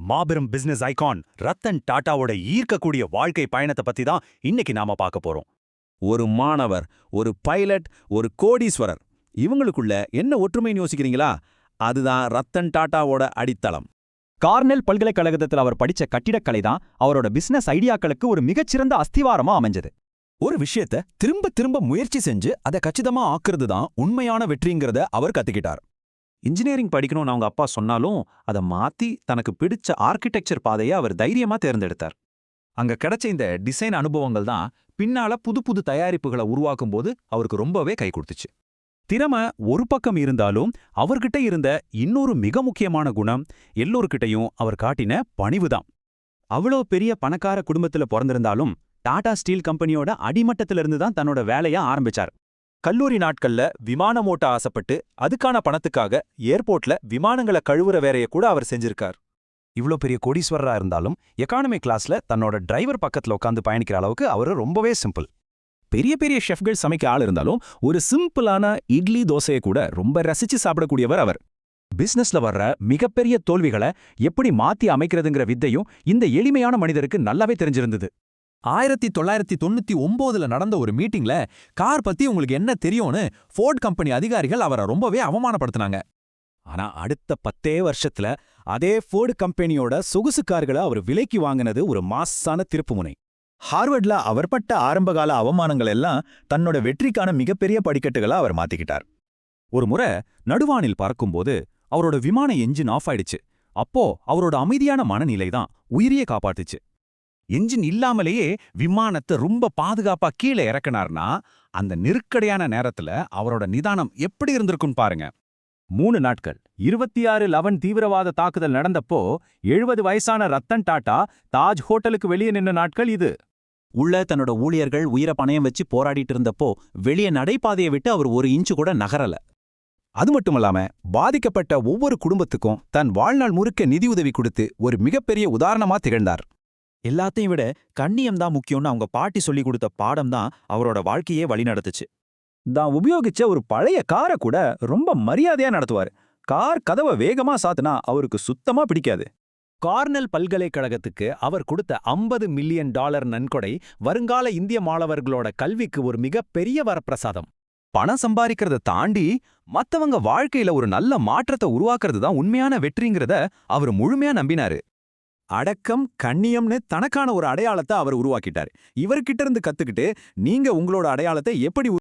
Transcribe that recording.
மாபெரும் business icon Ratan டாடாவோட ஈர்க்கக்கூடிய வாழ்க்கை பயணத்தை பத்தி தான் இன்னைக்கு நாம பார்க்க போறோம். ஒரு மாணவர், ஒரு பைலட், ஒரு கோடீஸ்வரர், இவங்களுக்குள்ள என்ன ஒற்றுமைன்னு யோசிக்கிறீங்களா? அதுதான் ரத்தன் டாடாவோட அடித்தளம். கார்னெல் பல்கலைக்கழகத்தில் அவர் படிச்ச கட்டிடக்கலை தான் அவரோட பிசினஸ் ஐடியாக்களுக்கு ஒரு மிகச்சிறந்த அஸ்திவாரமா அமைஞ்சது. ஒரு விஷயத்த திரும்ப திரும்ப முயற்சி செஞ்சு அதை கச்சிதமா ஆக்குறது தான் உண்மையான வெற்றிங்கிறத அவர் கத்துக்கிட்டார். இன்ஜினியரிங் படிக்கணும்னு அவங்க அப்பா சொன்னாலும் அதை மாத்தி தனக்கு பிடிச்ச ஆர்கிடெக்சர் பாதையை அவர் தைரியமா தேர்ந்தெடுத்தார். அங்க கிடைச்ச இந்த டிசைன் அனுபவங்கள் தான் பின்னால புது புது தயாரிப்புகளை உருவாக்கும் போது அவருக்கு ரொம்பவே கை கொடுத்துச்சு. திறமை ஒரு பக்கம் இருந்தாலும் அவர்கிட்ட இருந்த இன்னொரு மிக முக்கியமான குணம் எல்லோருக்கிட்டையும் அவர் காட்டின பணிவுதான். அவ்வளோ பெரிய பணக்கார குடும்பத்துல பிறந்திருந்தாலும் டாடா ஸ்டீல் கம்பெனியோட அடிமட்டத்திலிருந்து தான் தன்னோட வேலைய ஆரம்பிச்சார். கல்லூரி நாட்கள்ல விமானம் ஓட்ட ஆசைப்பட்டு அதுக்கான பணத்துக்காக ஏர்போர்ட்ல விமானங்களை கழுவுற வேலைய கூட அவர் செஞ்சிருக்கார். இவ்ளோ பெரிய கோடீஸ்வரரா இருந்தாலும் எக்கானமி கிளாஸ்ல தன்னோட டிரைவர் பக்கத்துல உட்காந்து பயணிக்கிற அளவுக்கு அவரு ரொம்பவே சிம்பிள். பெரிய பெரிய ஷெஃப்கள் சமைக்க ஆள் இருந்தாலும் ஒரு சிம்பிளான இட்லி தோசையை கூட ரொம்ப ரசிச்சு சாப்பிடக்கூடியவர் அவர். பிசினஸ்ல வர்ற மிகப்பெரிய தோல்விகளை எப்படி மாத்தி அமைக்கிறதுங்கிற வித்தையும் இந்த எளிமையான மனிதருக்கு நல்லாவே தெரிஞ்சிருந்தது. 1999ல நடந்த ஒரு மீட்டிங்ல கார் பத்தி உங்களுக்கு என்ன தெரியும்னு ஃபோர்ட் கம்பெனி அதிகாரிகள் அவரை ரொம்பவே அவமானப்படுத்தினாங்க. ஆனா அடுத்த 10 வருஷத்துல அதே ஃபோர்டு கம்பெனியோட சொகுசு கார்களை அவர் விலைக்கு வாங்கினது ஒரு மாசான திருப்புமுனை. ஹார்வர்ட்ல அவர் பட்ட ஆரம்பகால அவமானங்கள் எல்லாம் தன்னோட வெற்றிக்கான மிகப்பெரிய படிக்கட்டுகளா அவர் மாத்திக்கிட்டார். ஒரு முறை நடுவானில் பறக்கும்போது அவரோட விமான என்ஜின் ஆஃப் ஆயிடுச்சு. அப்போ அவரோட அமைதியான மனநிலை தான் உயிரியே காப்பாத்துச்சு. என்ஜின் இல்லாமலேயே விமானத்தை ரொம்ப பாதுகாப்பா கீழே இறக்குனார்னா அந்த நெருக்கடியான நேரத்துல அவரோட நிதானம் எப்படி இருந்திருக்கும் பாருங்க. 3 நாட்கள் 26/11 தீவிரவாத தாக்குதல் நடந்தப்போ 70 வயசான ரத்தன் டாடா தாஜ் ஹோட்டலுக்கு வெளியே நின்ன நாட்கள் இது. உள்ள தன்னோட ஊழியர்கள் உயிரை பணயம் வச்சு போராடிட்டு இருந்தப்போ வெளியே நடைபாதையை விட்டு அவர் ஒரு இன்ச்சு கூட நகரல. அது மட்டுமல்லாம பாதிக்கப்பட்ட ஒவ்வொரு குடும்பத்துக்கும் தன் வாழ்நாள் முழுக்க நிதியுதவி கொடுத்து ஒரு மிகப்பெரிய உதாரணமா திகழ்ந்தார். எல்லாத்தையும் விட கண்ணியம் தான் முக்கியம்னு அவங்க பாட்டி சொல்லி கொடுத்த பாடம் தான் அவரோட வாழ்க்கையே வழிநடத்துச்சு. தான் உபயோகிச்ச ஒரு பழைய காரை கூட ரொம்ப மரியாதையா நடத்துவார். கார் கதவை வேகமா சாத்துனா அவருக்கு சுத்தமா பிடிக்காது. கார்னெல் பல்கலைக்கழகத்துக்கு அவர் கொடுத்த $50 மில்லியன் நன்கொடை வருங்கால இந்திய மாணவர்களோட கல்விக்கு ஒரு மிகப்பெரிய வரப்பிரசாதம். பணம் சம்பாதிக்கிறத தாண்டி மத்தவங்க வாழ்க்கையில ஒரு நல்ல மாற்றத்தை உருவாக்குறது தான் உண்மையான வெற்றிங்கிறத அவர் முழுமையா நம்பினாரு. அடக்கம், கண்ணியம்னு தனக்கான ஒரு அடையாளத்தை அவர் உருவாக்கிட்டார். இவர்கிட்ட இருந்து கத்துக்கிட்டு நீங்க உங்களோட அடையாளத்தை எப்படி